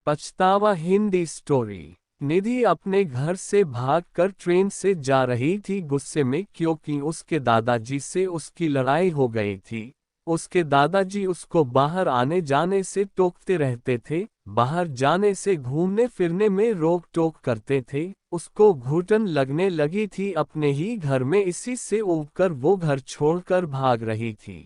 पछतावा हिंदी स्टोरी। निधि अपने घर से भागकर ट्रेन से जा रही थी गुस्से में, क्योंकि उसके दादाजी से उसकी लड़ाई हो गई थी। उसके दादाजी उसको बाहर आने जाने से टोकते रहते थे, बाहर जाने से घूमने फिरने में रोक टोक करते थे। उसको घुटन लगने लगी थी अपने ही घर में, इसी से ऊबकर वो घर छोड़कर भाग रही थी।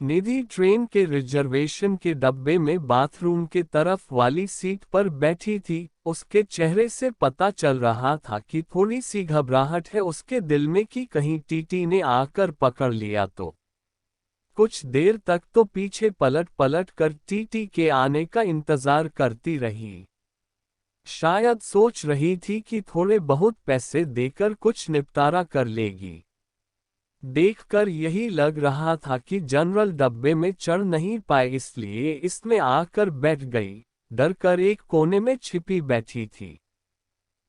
निधि ट्रेन के रिजर्वेशन के डब्बे में बाथरूम के तरफ वाली सीट पर बैठी थी। उसके चेहरे से पता चल रहा था कि थोड़ी सी घबराहट है उसके दिल में कि कहीं टीटी ने आकर पकड़ लिया तो। कुछ देर तक तो पीछे पलट पलट कर टीटी के आने का इंतजार करती रही। शायद सोच रही थी कि थोड़े बहुत पैसे देकर कुछ निपटारा कर लेगी। देखकर यही लग रहा था कि जनरल डब्बे में चढ़ नहीं पाए, इसलिए इसमें आकर बैठ गई। डर कर एक कोने में छिपी बैठी थी।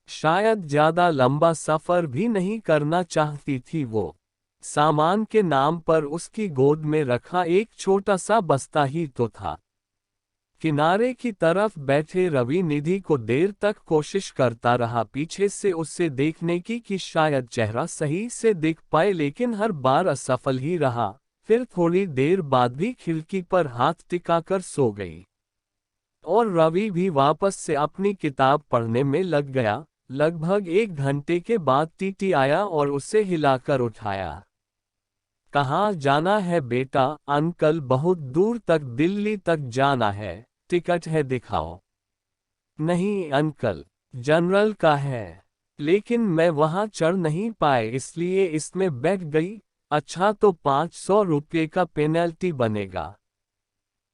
शायद ज्यादा लंबा सफर भी नहीं करना चाहती थी वो। सामान के नाम पर उसकी गोद में रखा एक छोटा सा बस्ता ही तो था। किनारे की तरफ बैठे रवि निधि को देर तक कोशिश करता रहा पीछे से उससे देखने की कि शायद चेहरा सही से दिख पाए, लेकिन हर बार असफल ही रहा। फिर थोड़ी देर बाद भी खिड़की पर हाथ टिकाकर सो गई। और रवि भी वापस से अपनी किताब पढ़ने में लग गया। लगभग 1 घंटे के बाद टीटी आया और उसे हिलाकर उठाया। कहाँ जाना है बेटा? अंकल, बहुत दूर तक, दिल्ली तक जाना है। टिकट है, दिखाओ। नहीं अंकल, जनरल का है। लेकिन मैं वहां चढ़ नहीं पाए, इसलिए इसमें बैठ गई। अच्छा, तो 500 रुपये का पेनल्टी बनेगा।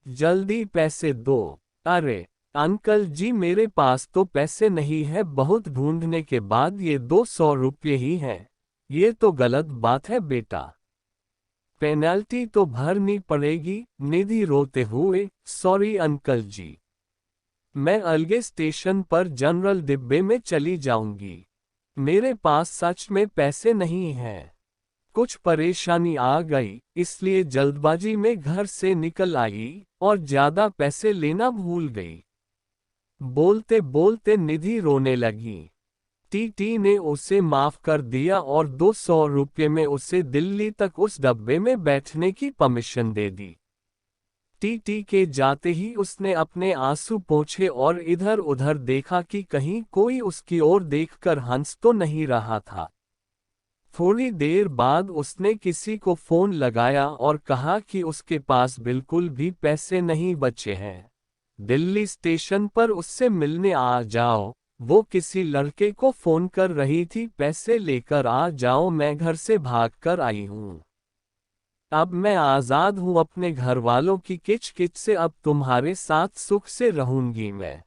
जल्दी पैसे दो। अरे अंकल जी, मेरे पास तो पैसे नहीं है, बहुत ढूंढने के बाद ये 200 रुपये ही हैं। ये तो गलत बात है बेटा। पेनल्टी तो भरनी पड़ेगी। निधि रोते हुए, सॉरी अंकल जी, मैं अलगे स्टेशन पर जनरल डिब्बे में चली जाऊंगी। मेरे पास सच में पैसे नहीं हैं। कुछ परेशानी आ गई, इसलिए जल्दबाजी में घर से निकल आई और ज्यादा पैसे लेना भूल गई। बोलते बोलते निधि रोने लगी। टीटी ने उसे माफ कर दिया और 200 रुपये में उसे दिल्ली तक उस डब्बे में बैठने की परमिशन दे दी। टीटी के जाते ही उसने अपने आंसू पोंछे और इधर उधर देखा कि कहीं कोई उसकी ओर देखकर हंस तो नहीं रहा था। थोड़ी देर बाद उसने किसी को फोन लगाया और कहा कि उसके पास बिल्कुल भी पैसे नहीं बचे हैं। दिल्ली स्टेशन पर उससे मिलने आ जाओ। वो किसी लड़के को फोन कर रही थी, पैसे लेकर आ जाओ, मैं घर से भागकर आई हूँ। अब मैं आजाद हूँ अपने घर वालों की किच-किच से, अब तुम्हारे साथ सुख से रहूंगी मैं।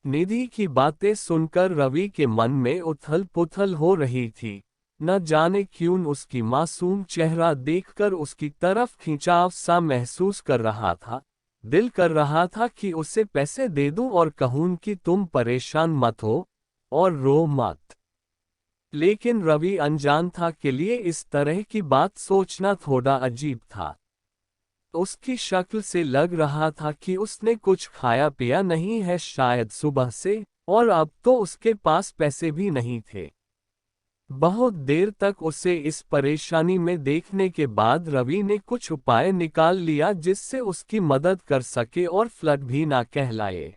निधि की बातें सुनकर रवि के मन में उथल पुथल हो रही थी। न जाने क्यों उसकी मासूम चेहरा देखकर उसकी तरफ खिंचाव सा महसूस कर रहा था। दिल कर रहा था कि उसे पैसे दे दूं और कहूं कि तुम परेशान मत हो और रो मत। लेकिन रवि अनजान था के लिए इस तरह की बात सोचना थोड़ा अजीब था। उसकी शक्ल से लग रहा था कि उसने कुछ खाया पिया नहीं है शायद सुबह से, और अब तो उसके पास पैसे भी नहीं थे। बहुत देर तक उसे इस परेशानी में देखने के बाद रवि ने कुछ उपाय निकाल लिया जिससे उसकी मदद कर सके और फ्लड भी ना कहलाए।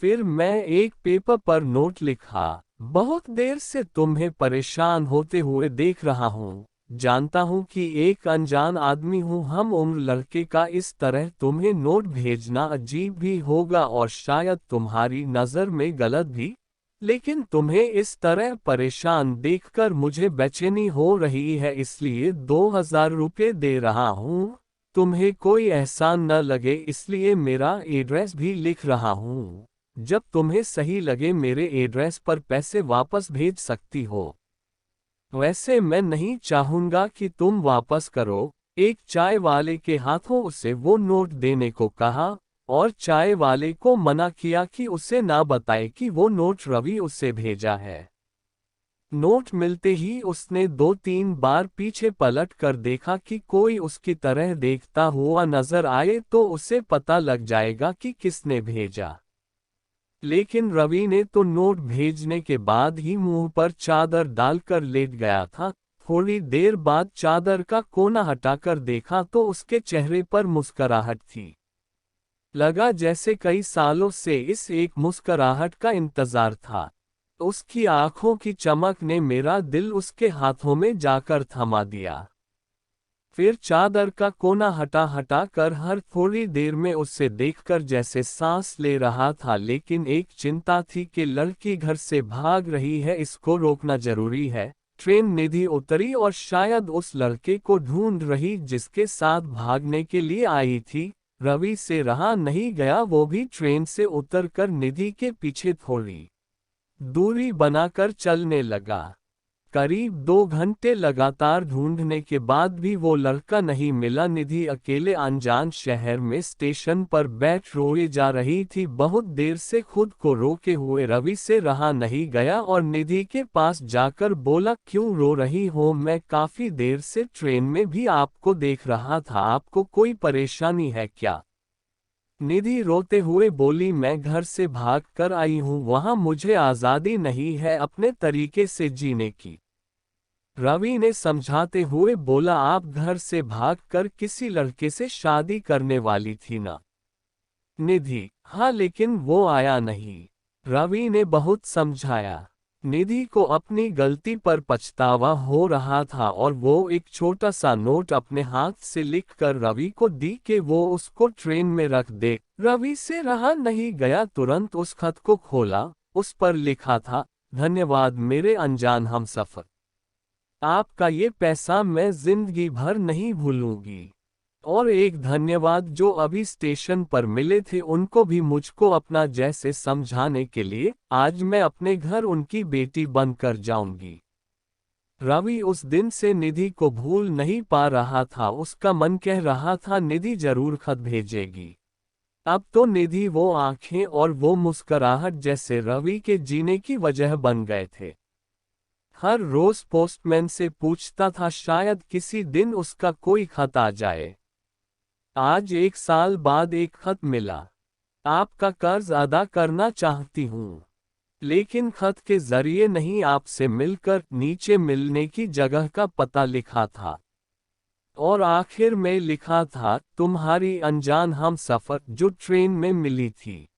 फिर मैं एक पेपर पर नोट लिखा, बहुत देर से तुम्हें परेशान होते हुए देख रहा हूँ। जानता हूँ कि एक अनजान आदमी हूँ, हम उम्र लड़के का, इस तरह तुम्हें नोट भेजना अजीब भी होगा और शायद तुम्हारी नज़र में गलत भी, लेकिन तुम्हें इस तरह परेशान देखकर मुझे बेचैनी हो रही है, इसलिए 2000 रुपये दे रहा हूँ। तुम्हें कोई एहसान न लगे इसलिए मेरा एड्रेस भी लिख रहा हूँ। जब तुम्हें सही लगे मेरे एड्रेस पर पैसे वापस भेज सकती हो। वैसे मैं नहीं चाहूंगा कि तुम वापस करो। एक चाय वाले के हाथों उसे वो नोट देने को कहा और चाय वाले को मना किया कि उसे ना बताए कि वो नोट रवि उसे भेजा है। नोट मिलते ही उसने 2-3 बार पीछे पलट कर देखा कि कोई उसकी तरह देखता हुआ नजर आए तो उसे पता लग जाएगा कि किसने भेजा। लेकिन रवि ने तो नोट भेजने के बाद ही मुंह पर चादर डालकर लेट गया था। थोड़ी देर बाद चादर का कोना हटाकर देखा तो उसके चेहरे पर मुस्कुराहट थी। लगा जैसे कई सालों से इस एक मुस्कुराहट का इंतजार था। उसकी आंखों की चमक ने मेरा दिल उसके हाथों में जाकर थमा दिया। फिर चादर का कोना हटा हटा कर हर थोड़ी देर में उससे देखकर जैसे सांस ले रहा था, लेकिन एक चिंता थी कि लड़की घर से भाग रही है, इसको रोकना जरूरी है। ट्रेन निधि उतरी और शायद उस लड़के को ढूंढ रही जिसके साथ भागने के लिए आई थी। रवि से रहा नहीं गया, वो भी ट्रेन से उतरकर निधि के पीछे थोड़ी दूरी बनाकर चलने लगा। करीब 2 घंटे लगातार ढूंढने के बाद भी वो लड़का नहीं मिला। निधि अकेले अनजान शहर में स्टेशन पर बैठ रोए जा रही थी। बहुत देर से खुद को रोके हुए रवि से रहा नहीं गया और निधि के पास जाकर बोला, क्यों रो रही हो? मैं काफी देर से ट्रेन में भी आपको देख रहा था, आपको कोई परेशानी है क्या? निधि रोते हुए बोली, मैं घर से भाग कर आई हूँ, वहाँ मुझे आज़ादी नहीं है अपने तरीके से जीने की। रवि ने समझाते हुए बोला, आप घर से भागकर किसी लड़के से शादी करने वाली थी ना? निधि, हाँ, लेकिन वो आया नहीं। रवि ने बहुत समझाया। निधि को अपनी गलती पर पछतावा हो रहा था और वो एक छोटा सा नोट अपने हाथ से लिखकर रवि को दी कि वो उसको ट्रेन में रख दे। रवि से रहा नहीं गया, तुरंत उस खत को खोला। उस पर लिखा था, धन्यवाद मेरे अनजान हमसफर, आपका ये पैसा मैं जिंदगी भर नहीं भूलूंगी। और एक धन्यवाद जो अभी स्टेशन पर मिले थे उनको भी मुझको अपना जैसे समझाने के लिए। आज मैं अपने घर उनकी बेटी बनकर जाऊंगी। रवि उस दिन से निधि को भूल नहीं पा रहा था। उसका मन कह रहा था निधि जरूर खत भेजेगी। अब तो निधि वो आंखें और वो मुस्कुराहट जैसे रवि के जीने की वजह बन गए थे। हर रोज पोस्टमैन से पूछता था, शायद किसी दिन उसका कोई खत आ जाए। आज 1 साल बाद एक खत मिला। आपका कर्ज अदा करना चाहती हूँ, लेकिन खत के जरिए नहीं, आपसे मिलकर। नीचे मिलने की जगह का पता लिखा था और आखिर में लिखा था, तुम्हारी अनजान हमसफर जो ट्रेन में मिली थी।